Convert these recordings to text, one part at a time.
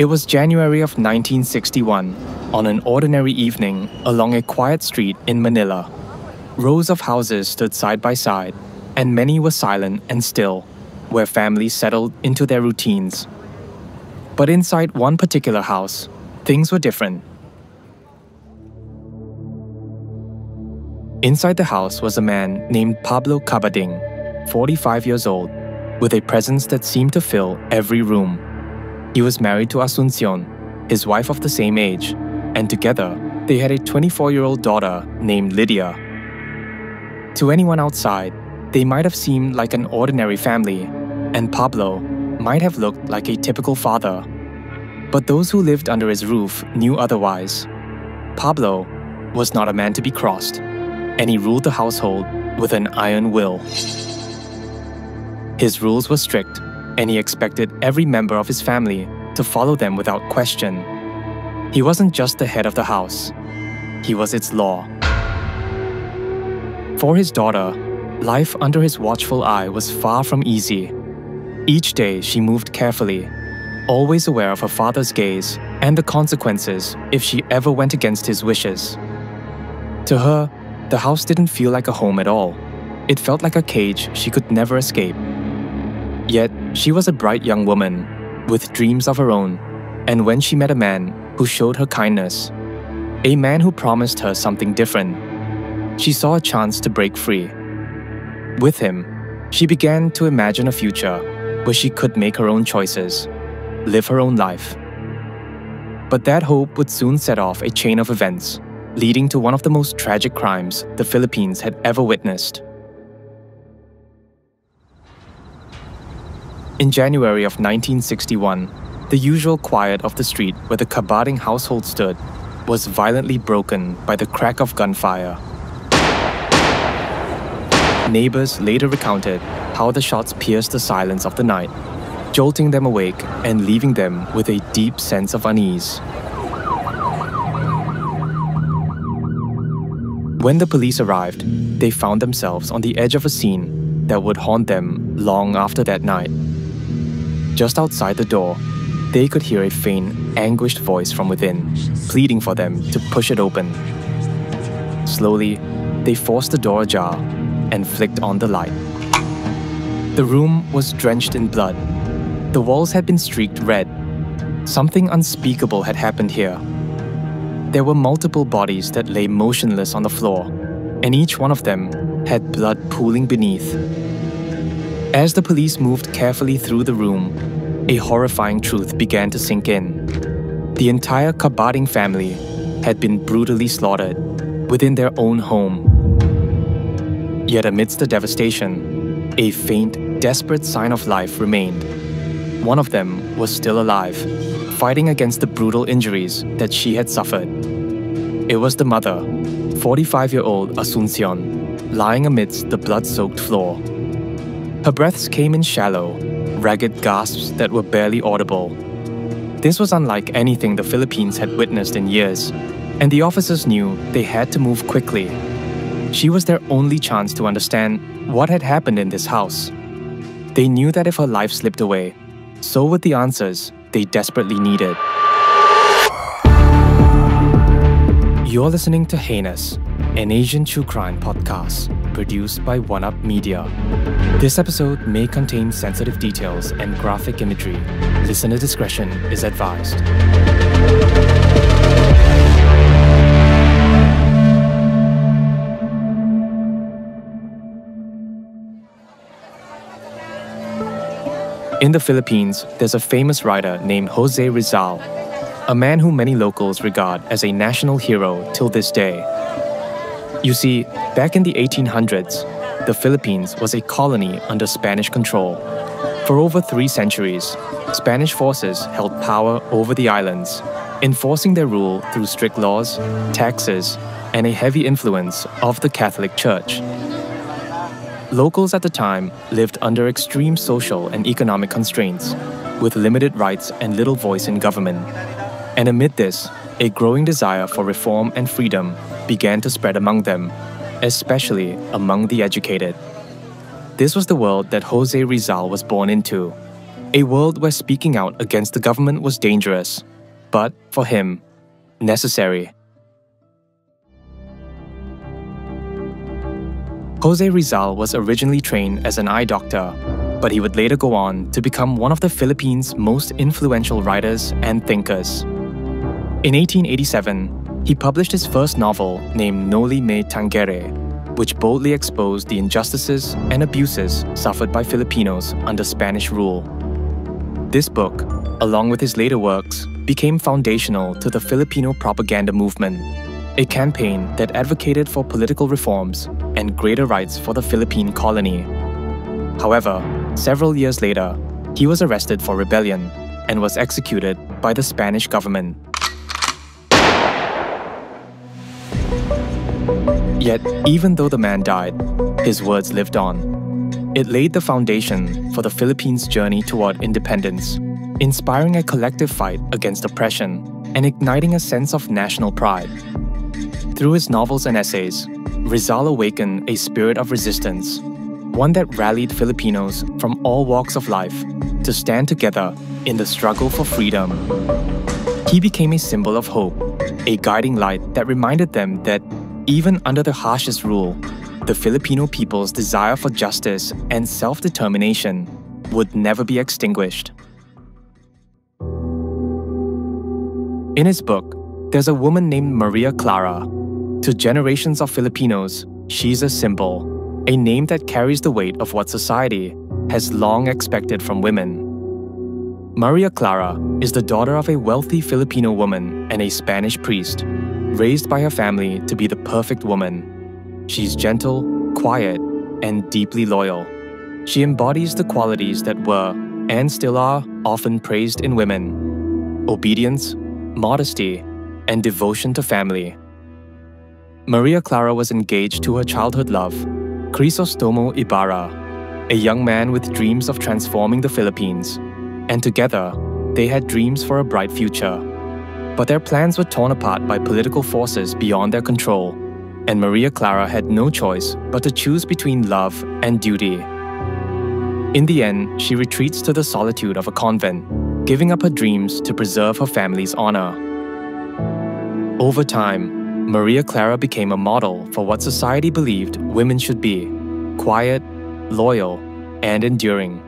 It was January of 1961, on an ordinary evening along a quiet street in Manila. Rows of houses stood side by side, and many were silent and still, where families settled into their routines. But inside one particular house, things were different. Inside the house was a man named Pablo Cabading, 45 years old, with a presence that seemed to fill every room. He was married to Asuncion, his wife of the same age, and together they had a 24-year-old daughter named Lydia. To anyone outside, they might have seemed like an ordinary family, and Pablo might have looked like a typical father. But those who lived under his roof knew otherwise. Pablo was not a man to be crossed, and he ruled the household with an iron will. His rules were strict, and he expected every member of his family to follow them without question. He wasn't just the head of the house, he was its law. For his daughter, life under his watchful eye was far from easy. Each day she moved carefully, always aware of her father's gaze and the consequences if she ever went against his wishes. To her, the house didn't feel like a home at all. It felt like a cage she could never escape. Yet, she was a bright young woman, with dreams of her own, and when she met a man who showed her kindness, a man who promised her something different, she saw a chance to break free. With him, she began to imagine a future where she could make her own choices, live her own life. But that hope would soon set off a chain of events, leading to one of the most tragic crimes the Philippines had ever witnessed. In January of 1961, the usual quiet of the street where the Cabading household stood was violently broken by the crack of gunfire. Neighbors later recounted how the shots pierced the silence of the night, jolting them awake and leaving them with a deep sense of unease. When the police arrived, they found themselves on the edge of a scene that would haunt them long after that night. Just outside the door, they could hear a faint, anguished voice from within, pleading for them to push it open. Slowly, they forced the door ajar and flicked on the light. The room was drenched in blood. The walls had been streaked red. Something unspeakable had happened here. There were multiple bodies that lay motionless on the floor, and each one of them had blood pooling beneath. As the police moved carefully through the room, a horrifying truth began to sink in. The entire Cabading family had been brutally slaughtered within their own home. Yet amidst the devastation, a faint, desperate sign of life remained. One of them was still alive, fighting against the brutal injuries that she had suffered. It was the mother, 45-year-old Asuncion, lying amidst the blood-soaked floor. Her breaths came in shallow, ragged gasps that were barely audible. This was unlike anything the Philippines had witnessed in years, and the officers knew they had to move quickly. She was their only chance to understand what had happened in this house. They knew that if her life slipped away, so would the answers they desperately needed. You're listening to Heinous, an Asian true crime podcast produced by One Up Media. This episode may contain sensitive details and graphic imagery. Listener discretion is advised. In the Philippines, there's a famous writer named Jose Rizal, a man whom many locals regard as a national hero till this day. You see, back in the 1800s, the Philippines was a colony under Spanish control. For over 3 centuries, Spanish forces held power over the islands, enforcing their rule through strict laws, taxes, and a heavy influence of the Catholic Church. Locals at the time lived under extreme social and economic constraints, with limited rights and little voice in government. And amid this, a growing desire for reform and freedom began to spread among them, especially among the educated. This was the world that Jose Rizal was born into. A world where speaking out against the government was dangerous, but, for him, necessary. Jose Rizal was originally trained as an eye doctor, but he would later go on to become one of the Philippines' most influential writers and thinkers. In 1887, he published his first novel named Noli Me Tangere, which boldly exposed the injustices and abuses suffered by Filipinos under Spanish rule. This book, along with his later works, became foundational to the Filipino propaganda movement, a campaign that advocated for political reforms and greater rights for the Philippine colony. However, several years later, he was arrested for rebellion and was executed by the Spanish government. Yet, even though the man died, his words lived on. It laid the foundation for the Philippines' journey toward independence, inspiring a collective fight against oppression and igniting a sense of national pride. Through his novels and essays, Rizal awakened a spirit of resistance, one that rallied Filipinos from all walks of life to stand together in the struggle for freedom. He became a symbol of hope, a guiding light that reminded them that even under the harshest rule, the Filipino people's desire for justice and self-determination would never be extinguished. In his book, there's a woman named Maria Clara. To generations of Filipinos, she's a symbol, a name that carries the weight of what society has long expected from women. Maria Clara is the daughter of a wealthy Filipino woman and a Spanish priest, raised by her family to be the perfect woman. She's gentle, quiet, and deeply loyal. She embodies the qualities that were, and still are, often praised in women: obedience, modesty, and devotion to family. Maria Clara was engaged to her childhood love, Crisostomo Ibarra, a young man with dreams of transforming the Philippines, and together, they had dreams for a bright future. But their plans were torn apart by political forces beyond their control, and Maria Clara had no choice but to choose between love and duty. In the end, she retreats to the solitude of a convent, giving up her dreams to preserve her family's honor. Over time, Maria Clara became a model for what society believed women should be: quiet, loyal, and enduring.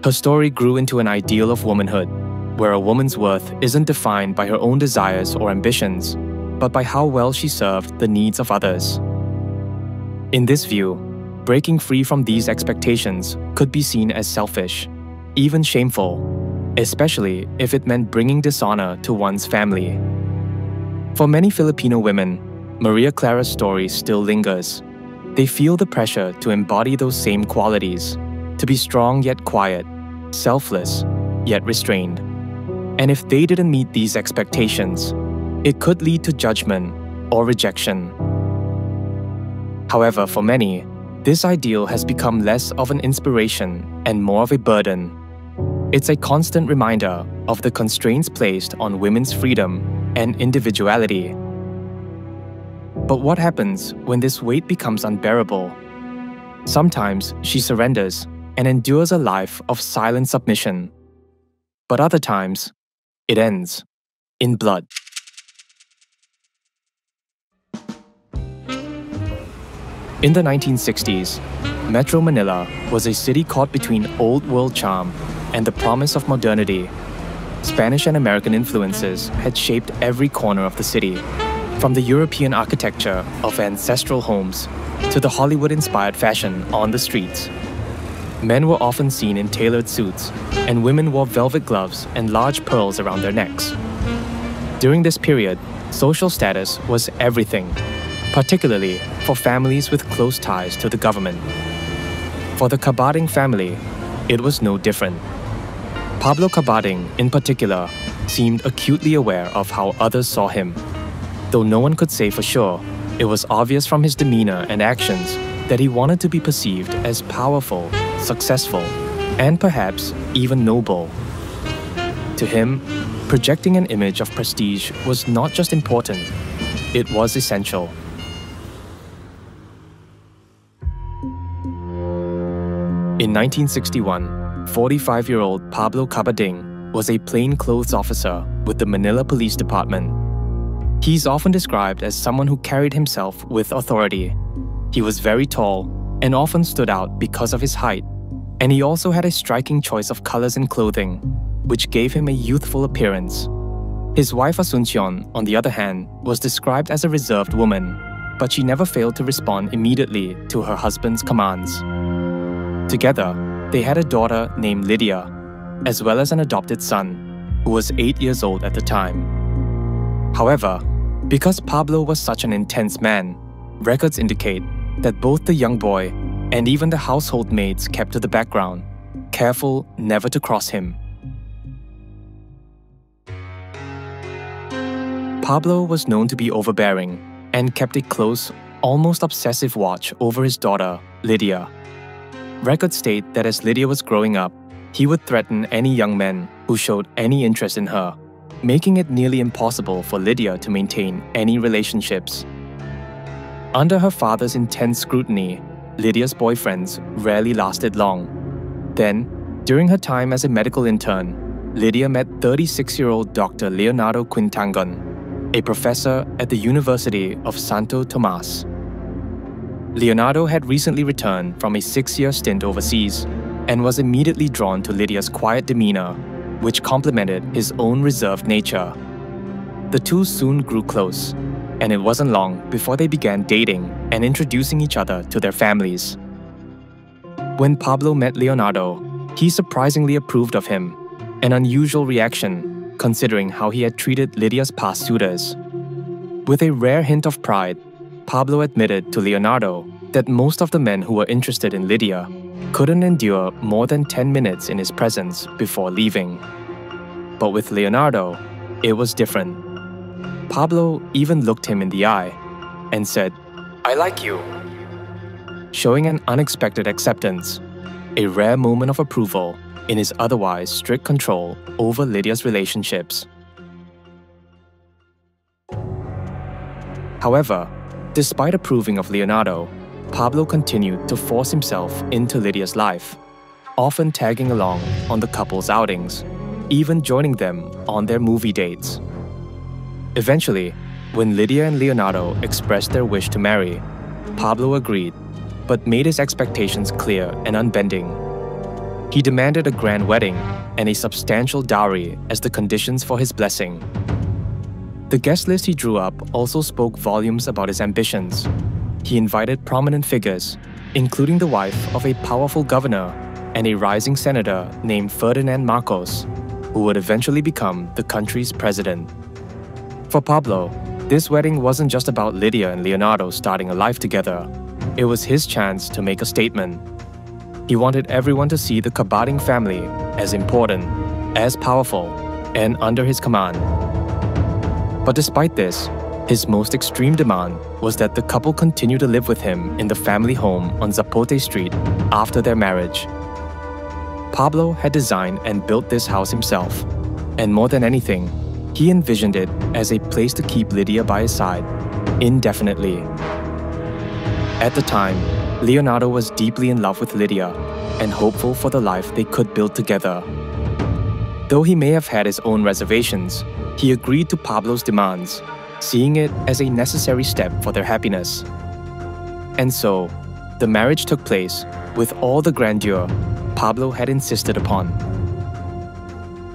Her story grew into an ideal of womanhood, where a woman's worth isn't defined by her own desires or ambitions, but by how well she served the needs of others. In this view, breaking free from these expectations could be seen as selfish, even shameful, especially if it meant bringing dishonor to one's family. For many Filipino women, Maria Clara's story still lingers. They feel the pressure to embody those same qualities, to be strong yet quiet, selfless yet restrained. And if they didn't meet these expectations, it could lead to judgment or rejection. However, for many, this ideal has become less of an inspiration and more of a burden. It's a constant reminder of the constraints placed on women's freedom and individuality. But what happens when this weight becomes unbearable? Sometimes she surrenders and endures a life of silent submission. But other times, it ends in blood. In the 1960s, Metro Manila was a city caught between old world charm and the promise of modernity. Spanish and American influences had shaped every corner of the city, from the European architecture of ancestral homes to the Hollywood-inspired fashion on the streets. Men were often seen in tailored suits, and women wore velvet gloves and large pearls around their necks. During this period, social status was everything, particularly for families with close ties to the government. For the Cabading family, it was no different. Pablo Cabading, in particular, seemed acutely aware of how others saw him. Though no one could say for sure, it was obvious from his demeanor and actions that he wanted to be perceived as powerful, successful, and perhaps even noble. To him, projecting an image of prestige was not just important, it was essential. In 1961, 45-year-old Pablo Cabading was a plainclothes officer with the Manila Police Department. He's often described as someone who carried himself with authority. He was very tall and often stood out because of his height, and he also had a striking choice of colors in clothing, which gave him a youthful appearance. His wife Asuncion, on the other hand, was described as a reserved woman, but she never failed to respond immediately to her husband's commands. Together, they had a daughter named Lydia, as well as an adopted son, who was 8 years old at the time. However, because Pablo was such an intense man, records indicate that both the young boy and even the household maids kept to the background, careful never to cross him. Pablo was known to be overbearing and kept a close, almost obsessive watch over his daughter, Lydia. Records state that as Lydia was growing up, he would threaten any young men who showed any interest in her, making it nearly impossible for Lydia to maintain any relationships. Under her father's intense scrutiny, Lydia's boyfriends rarely lasted long. Then, during her time as a medical intern, Lydia met 36-year-old Dr. Leonardo Quitangon, a professor at the University of Santo Tomas. Leonardo had recently returned from a 6-year stint overseas and was immediately drawn to Lydia's quiet demeanor, which complemented his own reserved nature. The two soon grew close, and it wasn't long before they began dating and introducing each other to their families. When Pablo met Leonardo, he surprisingly approved of him, an unusual reaction considering how he had treated Lydia's past suitors. With a rare hint of pride, Pablo admitted to Leonardo that most of the men who were interested in Lydia couldn't endure more than 10 minutes in his presence before leaving. But with Leonardo, it was different. Pablo even looked him in the eye and said, "I like you," showing an unexpected acceptance, a rare moment of approval in his otherwise strict control over Lydia's relationships. However, despite approving of Leonardo, Pablo continued to force himself into Lydia's life, often tagging along on the couple's outings, even joining them on their movie dates. Eventually, when Lydia and Leonardo expressed their wish to marry, Pablo agreed, but made his expectations clear and unbending. He demanded a grand wedding and a substantial dowry as the conditions for his blessing. The guest list he drew up also spoke volumes about his ambitions. He invited prominent figures, including the wife of a powerful governor and a rising senator named Ferdinand Marcos, who would eventually become the country's president. For Pablo, this wedding wasn't just about Lydia and Leonardo starting a life together. It was his chance to make a statement. He wanted everyone to see the Cabading family as important, as powerful, and under his command. But despite this, his most extreme demand was that the couple continue to live with him in the family home on Zapote Street after their marriage. Pablo had designed and built this house himself, and more than anything, he envisioned it as a place to keep Lydia by his side, indefinitely. At the time, Leonardo was deeply in love with Lydia and hopeful for the life they could build together. Though he may have had his own reservations, he agreed to Pablo's demands, seeing it as a necessary step for their happiness. And so, the marriage took place with all the grandeur Pablo had insisted upon.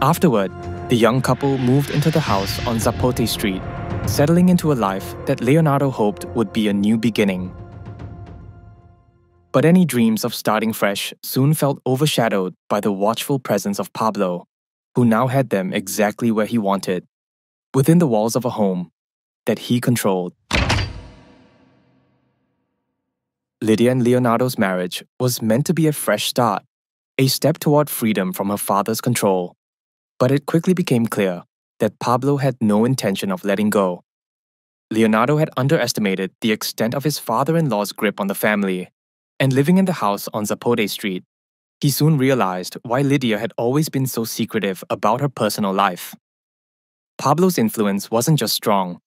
Afterward, the young couple moved into the house on Zapote Street, settling into a life that Leonardo hoped would be a new beginning. But any dreams of starting fresh soon felt overshadowed by the watchful presence of Pablo, who now had them exactly where he wanted, within the walls of a home that he controlled. Lydia and Leonardo's marriage was meant to be a fresh start, a step toward freedom from her father's control. But it quickly became clear that Pablo had no intention of letting go. Leonardo had underestimated the extent of his father-in-law's grip on the family, and living in the house on Zapote Street, he soon realized why Lydia had always been so secretive about her personal life. Pablo's influence wasn't just strong,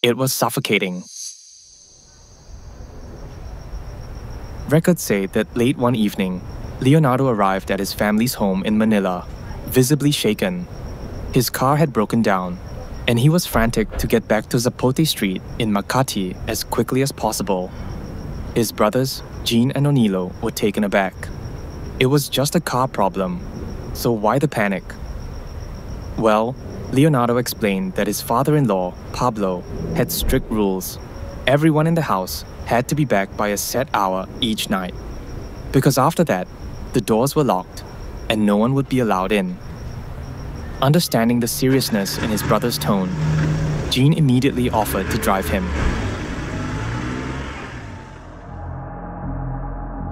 it was suffocating. Records say that late one evening, Leonardo arrived at his family's home in Manila, visibly shaken. His car had broken down, and he was frantic to get back to Zapote Street in Makati as quickly as possible. His brothers, Jean and Onilo, were taken aback. It was just a car problem, so why the panic? Well, Leonardo explained that his father-in-law, Pablo, had strict rules. Everyone in the house had to be back by a set hour each night, because after that, the doors were locked and no one would be allowed in. Understanding the seriousness in his brother's tone, Jean immediately offered to drive him.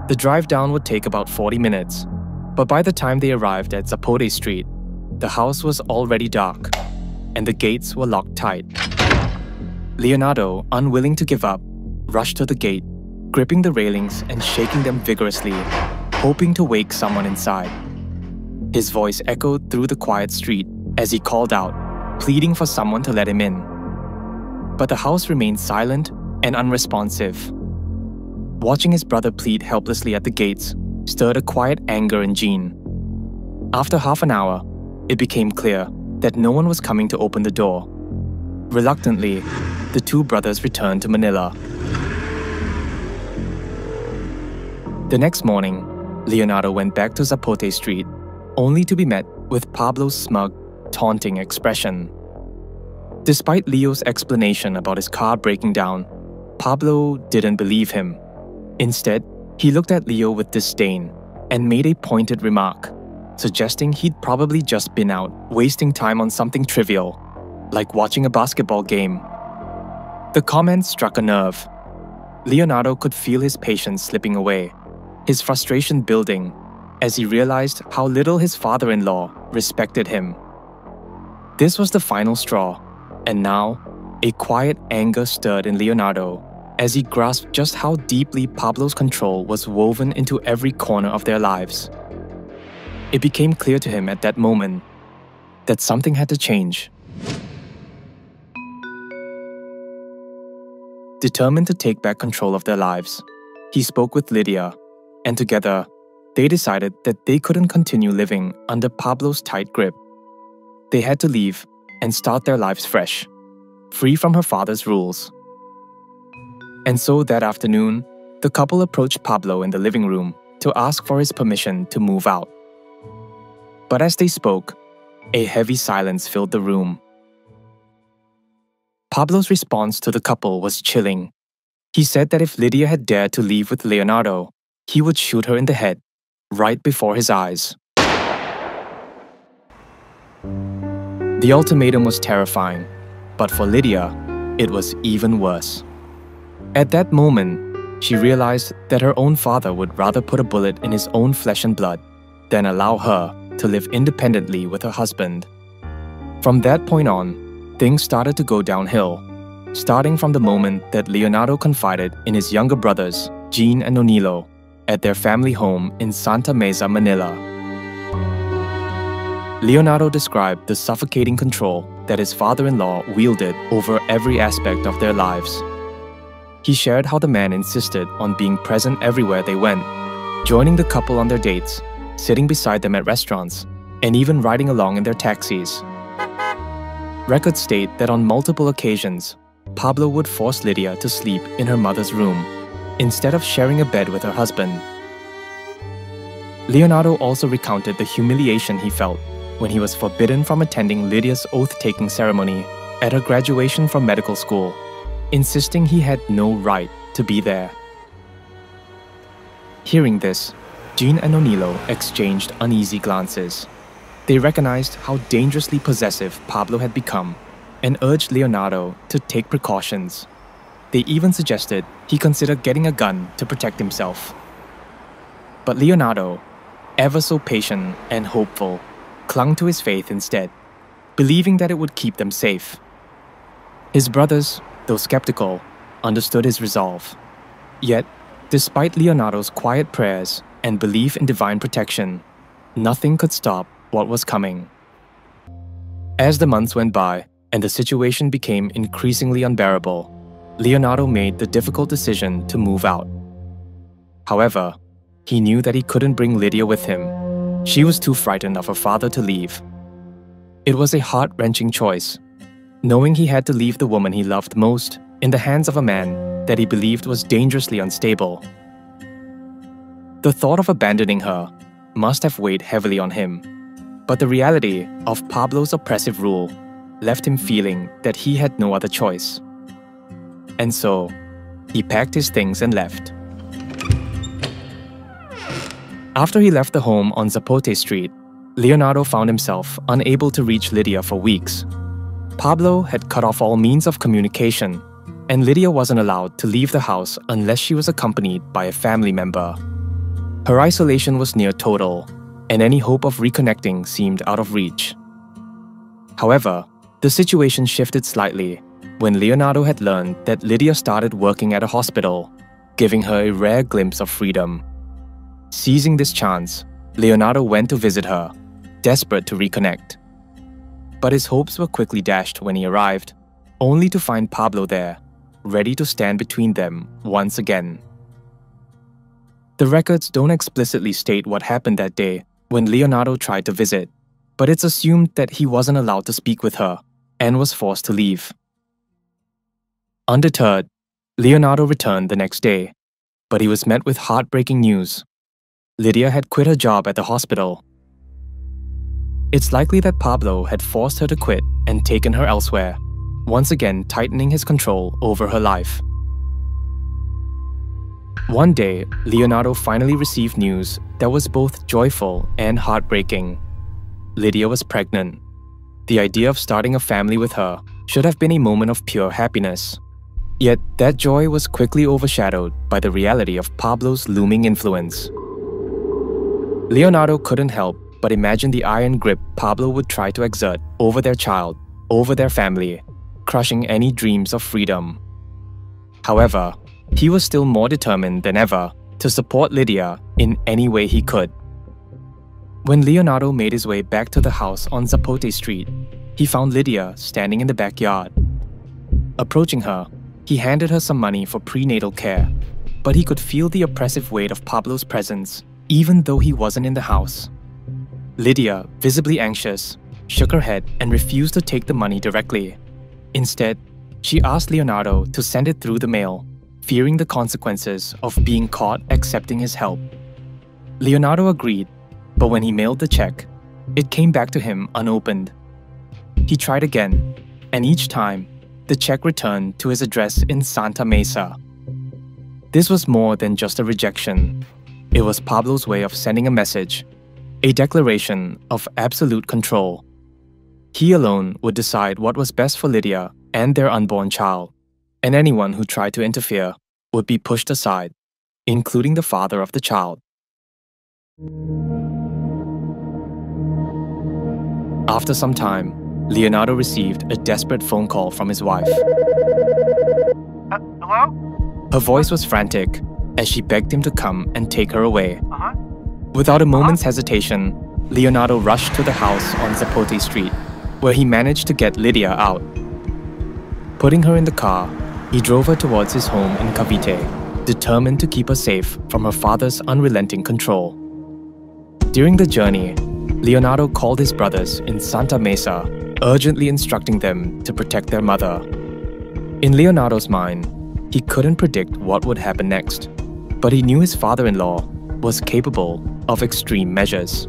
The drive down would take about 40 minutes, but by the time they arrived at Zapote Street, the house was already dark and the gates were locked tight. Leonardo, unwilling to give up, rushed to the gate, gripping the railings and shaking them vigorously, hoping to wake someone inside. His voice echoed through the quiet street as he called out, pleading for someone to let him in. But the house remained silent and unresponsive. Watching his brother plead helplessly at the gates stirred a quiet anger in Jean. After half an hour, it became clear that no one was coming to open the door. Reluctantly, the two brothers returned to Manila. The next morning, Leonardo went back to Zapote Street, only to be met with Pablo's smug, taunting expression. Despite Leo's explanation about his car breaking down, Pablo didn't believe him. Instead, he looked at Leo with disdain and made a pointed remark, suggesting he'd probably just been out wasting time on something trivial, like watching a basketball game. The comment struck a nerve. Leonardo could feel his patience slipping away, his frustration building, as he realized how little his father-in-law respected him. This was the final straw, and now, a quiet anger stirred in Leonardo as he grasped just how deeply Pablo's control was woven into every corner of their lives. It became clear to him at that moment that something had to change. Determined to take back control of their lives, he spoke with Lydia, and together, they decided that they couldn't continue living under Pablo's tight grip. They had to leave and start their lives fresh, free from her father's rules. And so that afternoon, the couple approached Pablo in the living room to ask for his permission to move out. But as they spoke, a heavy silence filled the room. Pablo's response to the couple was chilling. He said that if Lydia had dared to leave with Leonardo, he would shoot her in the head, right before his eyes. The ultimatum was terrifying, but for Lydia, it was even worse. At that moment, she realized that her own father would rather put a bullet in his own flesh and blood than allow her to live independently with her husband. From that point on, things started to go downhill, starting from the moment that Leonardo confided in his younger brothers, Jean and Onilo, at their family home in Santa Mesa, Manila. Leonardo described the suffocating control that his father-in-law wielded over every aspect of their lives. He shared how the man insisted on being present everywhere they went, joining the couple on their dates, sitting beside them at restaurants, and even riding along in their taxis. Records state that on multiple occasions, Pablo would force Lydia to sleep in her mother's room, instead of sharing a bed with her husband. Leonardo also recounted the humiliation he felt when he was forbidden from attending Lydia's oath-taking ceremony at her graduation from medical school, insisting he had no right to be there. Hearing this, Jean and Onilo exchanged uneasy glances. They recognized how dangerously possessive Pablo had become and urged Leonardo to take precautions. They even suggested he consider getting a gun to protect himself. But Leonardo, ever so patient and hopeful, clung to his faith instead, believing that it would keep them safe. His brothers, though skeptical, understood his resolve. Yet, despite Leonardo's quiet prayers and belief in divine protection, nothing could stop what was coming. As the months went by and the situation became increasingly unbearable, Leonardo made the difficult decision to move out. However, he knew that he couldn't bring Lydia with him. She was too frightened of her father to leave. It was a heart-wrenching choice, knowing he had to leave the woman he loved most in the hands of a man that he believed was dangerously unstable. The thought of abandoning her must have weighed heavily on him, but the reality of Pablo's oppressive rule left him feeling that he had no other choice. And so, he packed his things and left. After he left the home on Zapote Street, Leonardo found himself unable to reach Lydia for weeks. Pablo had cut off all means of communication, and Lydia wasn't allowed to leave the house unless she was accompanied by a family member. Her isolation was near total, and any hope of reconnecting seemed out of reach. However, the situation shifted slightly when Leonardo had learned that Lydia started working at a hospital, giving her a rare glimpse of freedom. Seizing this chance, Leonardo went to visit her, desperate to reconnect. But his hopes were quickly dashed when he arrived, only to find Pablo there, ready to stand between them once again. The records don't explicitly state what happened that day when Leonardo tried to visit, but it's assumed that he wasn't allowed to speak with her and was forced to leave. Undeterred, Leonardo returned the next day, but he was met with heartbreaking news. Lydia had quit her job at the hospital. It's likely that Pablo had forced her to quit and taken her elsewhere, once again tightening his control over her life. One day, Leonardo finally received news that was both joyful and heartbreaking. Lydia was pregnant. The idea of starting a family with her should have been a moment of pure happiness. Yet that joy was quickly overshadowed by the reality of Pablo's looming influence. Leonardo couldn't help but imagine the iron grip Pablo would try to exert over their child, over their family, crushing any dreams of freedom. However, he was still more determined than ever to support Lydia in any way he could. When Leonardo made his way back to the house on Zapote Street, he found Lydia standing in the backyard. Approaching her, he handed her some money for prenatal care, but he could feel the oppressive weight of Pablo's presence, even though he wasn't in the house. Lydia, visibly anxious, shook her head and refused to take the money directly. Instead, she asked Leonardo to send it through the mail, fearing the consequences of being caught accepting his help. Leonardo agreed, but when he mailed the check, it came back to him unopened. He tried again, and each time, the check returned to his address in Santa Mesa. This was more than just a rejection. It was Pablo's way of sending a message, a declaration of absolute control. He alone would decide what was best for Lydia and their unborn child, and anyone who tried to interfere would be pushed aside, including the father of the child. After some time, Leonardo received a desperate phone call from his wife. Hello? Her voice was frantic as she begged him to come and take her away. Without a moment's hesitation, Leonardo rushed to the house on Zapote Street, where he managed to get Lydia out. Putting her in the car, he drove her towards his home in Cavite, determined to keep her safe from her father's unrelenting control. During the journey, Leonardo called his brothers in Santa Mesa, urgently instructing them to protect their mother. In Leonardo's mind, he couldn't predict what would happen next, but he knew his father-in-law was capable of extreme measures.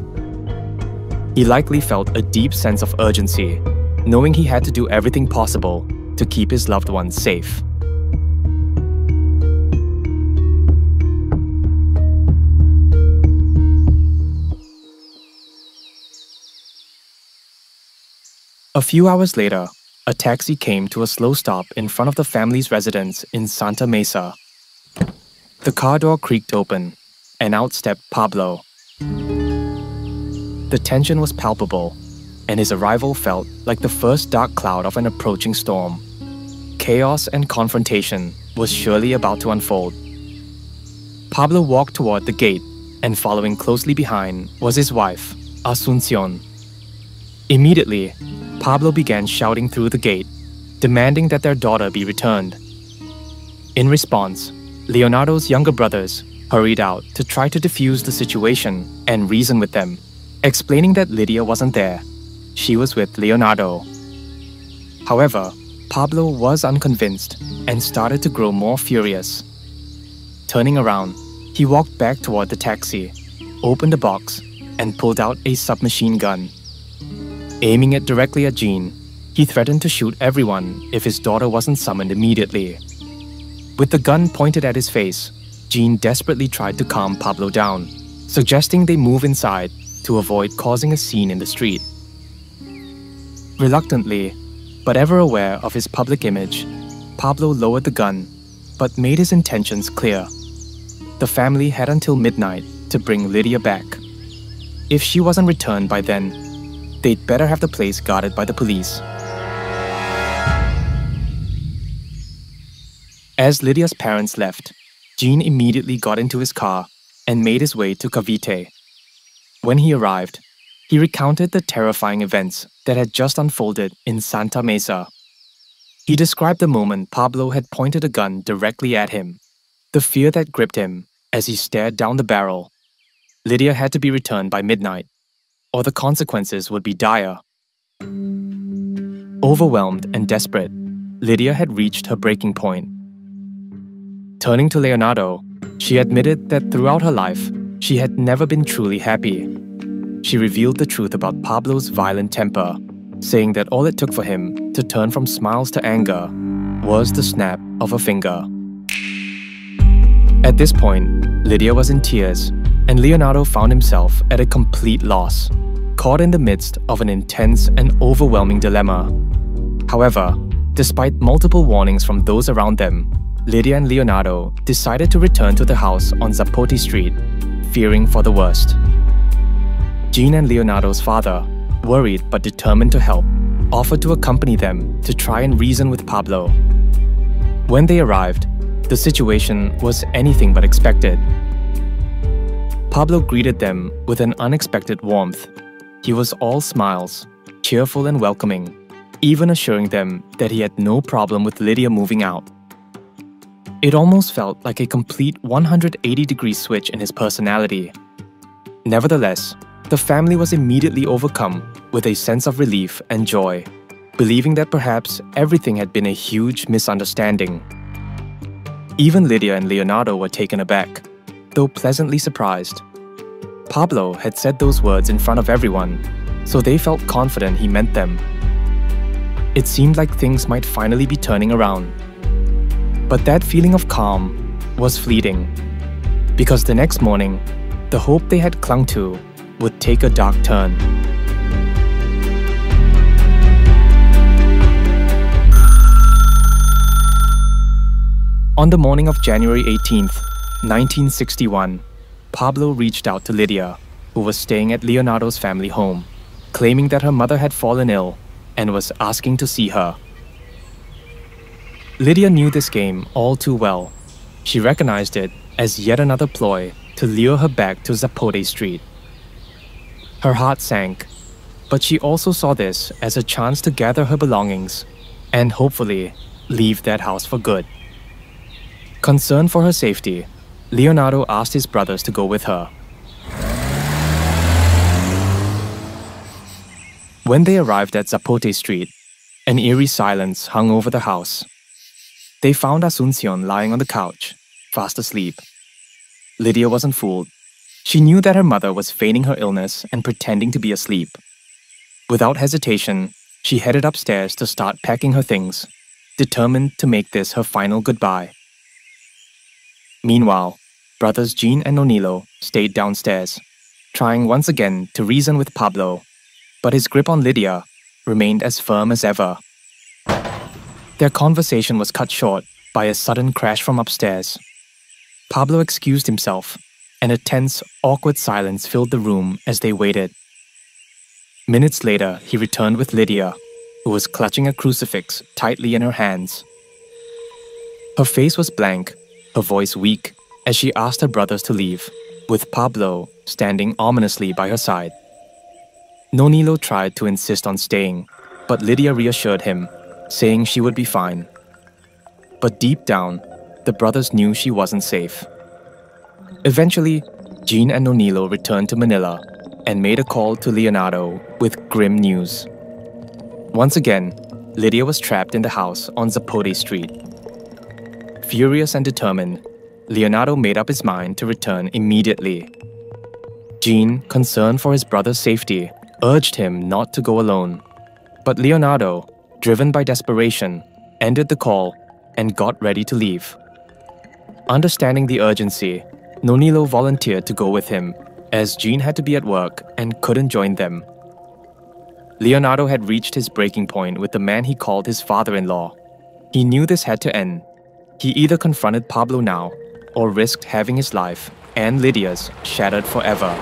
He likely felt a deep sense of urgency, knowing he had to do everything possible to keep his loved ones safe. A few hours later, a taxi came to a slow stop in front of the family's residence in Santa Mesa. The car door creaked open, and out stepped Pablo. The tension was palpable, and his arrival felt like the first dark cloud of an approaching storm. Chaos and confrontation was surely about to unfold. Pablo walked toward the gate, and following closely behind was his wife, Asuncion. Immediately, Pablo began shouting through the gate, demanding that their daughter be returned. In response, Leonardo's younger brothers hurried out to try to defuse the situation and reason with them, explaining that Lydia wasn't there. She was with Leonardo. However, Pablo was unconvinced and started to grow more furious. Turning around, he walked back toward the taxi, opened the box, and pulled out a submachine gun. Aiming it directly at Jean, he threatened to shoot everyone if his daughter wasn't summoned immediately. With the gun pointed at his face, Jean desperately tried to calm Pablo down, suggesting they move inside to avoid causing a scene in the street. Reluctantly, but ever aware of his public image, Pablo lowered the gun, but made his intentions clear. The family had until midnight to bring Lydia back. If she wasn't returned by then, they'd better have the place guarded by the police. As Lydia's parents left, Jean immediately got into his car and made his way to Cavite. When he arrived, he recounted the terrifying events that had just unfolded in Santa Mesa. He described the moment Pablo had pointed a gun directly at him, the fear that gripped him as he stared down the barrel. Lydia had to be returned by midnight, or the consequences would be dire. Overwhelmed and desperate, Lydia had reached her breaking point. Turning to Leonardo, she admitted that throughout her life, she had never been truly happy. She revealed the truth about Pablo's violent temper, saying that all it took for him to turn from smiles to anger was the snap of a finger. At this point, Lydia was in tears, and Leonardo found himself at a complete loss, caught in the midst of an intense and overwhelming dilemma. However, despite multiple warnings from those around them, Lydia and Leonardo decided to return to the house on Zapote Street, fearing for the worst. Jean and Leonardo's father, worried but determined to help, offered to accompany them to try and reason with Pablo. When they arrived, the situation was anything but expected. Pablo greeted them with an unexpected warmth. He was all smiles, cheerful and welcoming, even assuring them that he had no problem with Lydia moving out. It almost felt like a complete 180-degree switch in his personality. Nevertheless, the family was immediately overcome with a sense of relief and joy, believing that perhaps everything had been a huge misunderstanding. Even Lydia and Leonardo were taken aback, though pleasantly surprised. Pablo had said those words in front of everyone, so they felt confident he meant them. It seemed like things might finally be turning around. But that feeling of calm was fleeting, because the next morning, the hope they had clung to would take a dark turn. On the morning of January 18th, 1961, Pablo reached out to Lydia, who was staying at Leonardo's family home, claiming that her mother had fallen ill and was asking to see her. Lydia knew this game all too well. She recognized it as yet another ploy to lure her back to Zapote Street. Her heart sank, but she also saw this as a chance to gather her belongings and hopefully leave that house for good. Concerned for her safety, Leonardo asked his brothers to go with her. When they arrived at Zapote Street, an eerie silence hung over the house. They found Asuncion lying on the couch, fast asleep. Lydia wasn't fooled. She knew that her mother was feigning her illness and pretending to be asleep. Without hesitation, she headed upstairs to start packing her things, determined to make this her final goodbye. Meanwhile, brothers Jean and Nonilo stayed downstairs, trying once again to reason with Pablo, but his grip on Lydia remained as firm as ever. Their conversation was cut short by a sudden crash from upstairs. Pablo excused himself, and a tense, awkward silence filled the room as they waited. Minutes later, he returned with Lydia, who was clutching a crucifix tightly in her hands. Her face was blank, her voice weak, as she asked her brothers to leave, with Pablo standing ominously by her side. Nonilo tried to insist on staying, but Lydia reassured him, saying she would be fine. But deep down, the brothers knew she wasn't safe. Eventually, Jean and Nonilo returned to Manila and made a call to Leonardo with grim news. Once again, Lydia was trapped in the house on Zapote Street. Furious and determined, Leonardo made up his mind to return immediately. Jean, concerned for his brother's safety, urged him not to go alone. But Leonardo, driven by desperation, ended the call and got ready to leave. Understanding the urgency, Nonilo volunteered to go with him, as Jean had to be at work and couldn't join them. Leonardo had reached his breaking point with the man he called his father-in-law. He knew this had to end. He either confronted Pablo now or risked having his life and Lydia's shattered forever.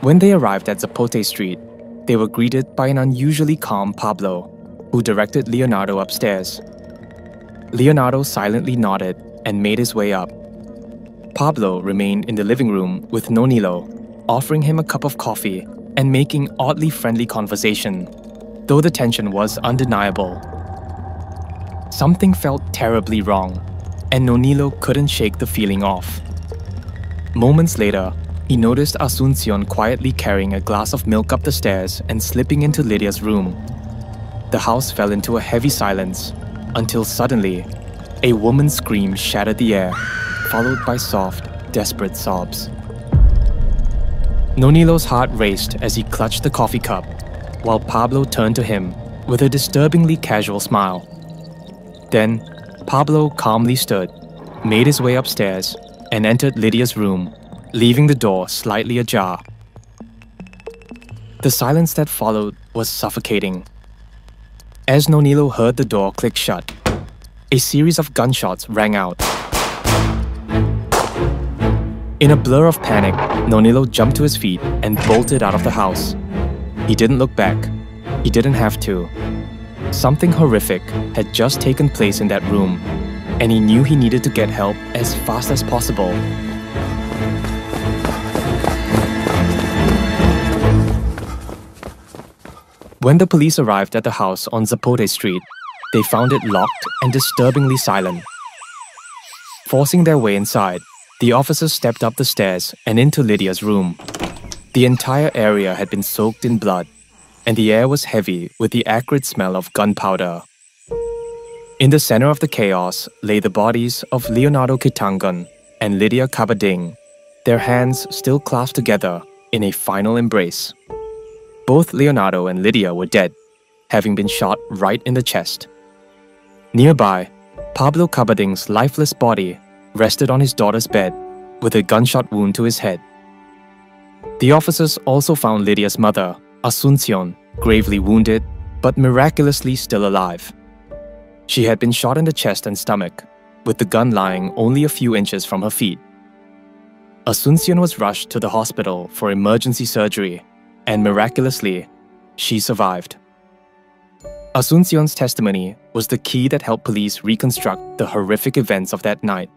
When they arrived at Zapote Street, they were greeted by an unusually calm Pablo, who directed Leonardo upstairs. Leonardo silently nodded and made his way up. Pablo remained in the living room with Nonilo, offering him a cup of coffee and making oddly friendly conversation, though the tension was undeniable. Something felt terribly wrong, and Nonilo couldn't shake the feeling off. Moments later, he noticed Asuncion quietly carrying a glass of milk up the stairs and slipping into Lydia's room. The house fell into a heavy silence, until suddenly, a woman's scream shattered the air, followed by soft, desperate sobs. Nonilo's heart raced as he clutched the coffee cup, while Pablo turned to him with a disturbingly casual smile. Then, Pablo calmly stood, made his way upstairs, and entered Lydia's room, leaving the door slightly ajar. The silence that followed was suffocating. As Nonilo heard the door click shut, a series of gunshots rang out. In a blur of panic, Nonilo jumped to his feet and bolted out of the house. He didn't look back. He didn't have to. Something horrific had just taken place in that room, and he knew he needed to get help as fast as possible. When the police arrived at the house on Zapote Street, they found it locked and disturbingly silent. Forcing their way inside, the officers stepped up the stairs and into Lydia's room. The entire area had been soaked in blood, and the air was heavy with the acrid smell of gunpowder. In the center of the chaos lay the bodies of Leonardo Quitangon and Lydia Cabading, their hands still clasped together in a final embrace. Both Leonardo and Lydia were dead, having been shot right in the chest. Nearby, Pablo Cabading's lifeless body rested on his daughter's bed with a gunshot wound to his head. The officers also found Lydia's mother, Asuncion, gravely wounded, but miraculously still alive. She had been shot in the chest and stomach, with the gun lying only a few inches from her feet. Asuncion was rushed to the hospital for emergency surgery, and miraculously, she survived. Asuncion's testimony was the key that helped police reconstruct the horrific events of that night.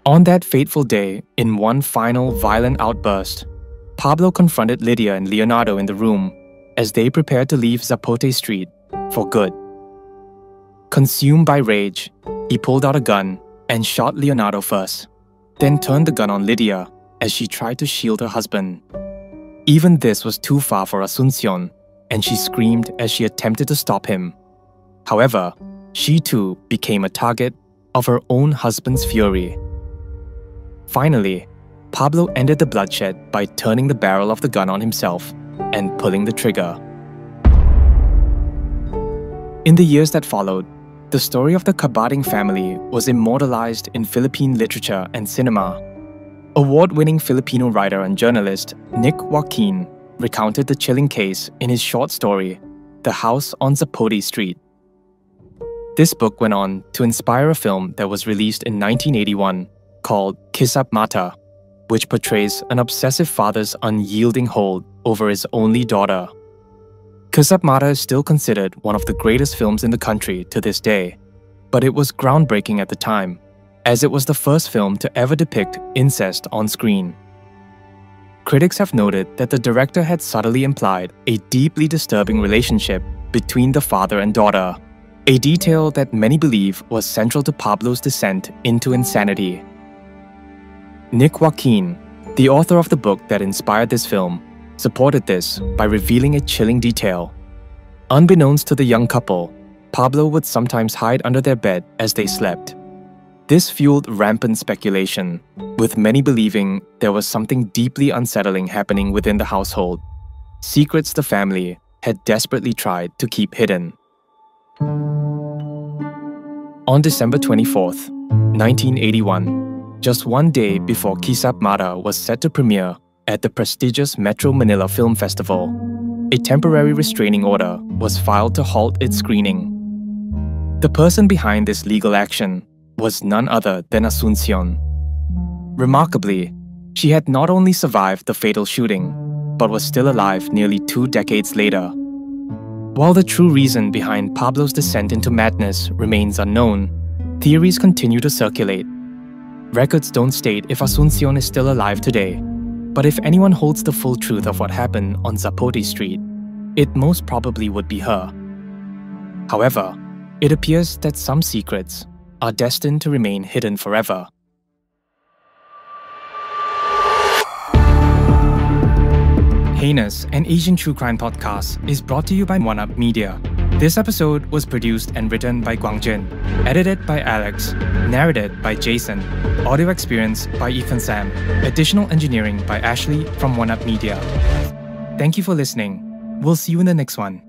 On that fateful day, in one final violent outburst, Pablo confronted Lydia and Leonardo in the room as they prepared to leave Zapote Street for good. Consumed by rage, he pulled out a gun and shot Leonardo first, then turned the gun on Lydia as she tried to shield her husband. Even this was too far for Asuncion, and she screamed as she attempted to stop him. However, she too became a target of her own husband's fury. Finally, Pablo ended the bloodshed by turning the barrel of the gun on himself and pulling the trigger. In the years that followed, the story of the Cabading family was immortalized in Philippine literature and cinema. Award-winning Filipino writer and journalist Nick Joaquin recounted the chilling case in his short story, The House on Zapote Street. This book went on to inspire a film that was released in 1981 called Kisap Mata, which portrays an obsessive father's unyielding hold over his only daughter. Kisap Mata is still considered one of the greatest films in the country to this day, but it was groundbreaking at the time, as it was the first film to ever depict incest on screen. Critics have noted that the director had subtly implied a deeply disturbing relationship between the father and daughter, a detail that many believe was central to Pablo's descent into insanity. Nick Joaquin, the author of the book that inspired this film, supported this by revealing a chilling detail. Unbeknownst to the young couple, Pablo would sometimes hide under their bed as they slept. This fueled rampant speculation, with many believing there was something deeply unsettling happening within the household, secrets the family had desperately tried to keep hidden. On December 24th, 1981, just one day before Kisap Mara was set to premiere at the prestigious Metro Manila Film Festival, a temporary restraining order was filed to halt its screening. The person behind this legal action was none other than Asuncion. Remarkably, she had not only survived the fatal shooting, but was still alive nearly 2 decades later. While the true reason behind Pablo's descent into madness remains unknown, theories continue to circulate. Records don't state if Asuncion is still alive today, but if anyone holds the full truth of what happened on Zapote Street, it most probably would be her. However, it appears that some secrets are destined to remain hidden forever. Heinous, an Asian true crime podcast, is brought to you by One Up Media. This episode was produced and written by Guangjin, edited by Alex, narrated by Jason, audio experience by Ethan Sam, additional engineering by Ashley from One Up Media. Thank you for listening. We'll see you in the next one.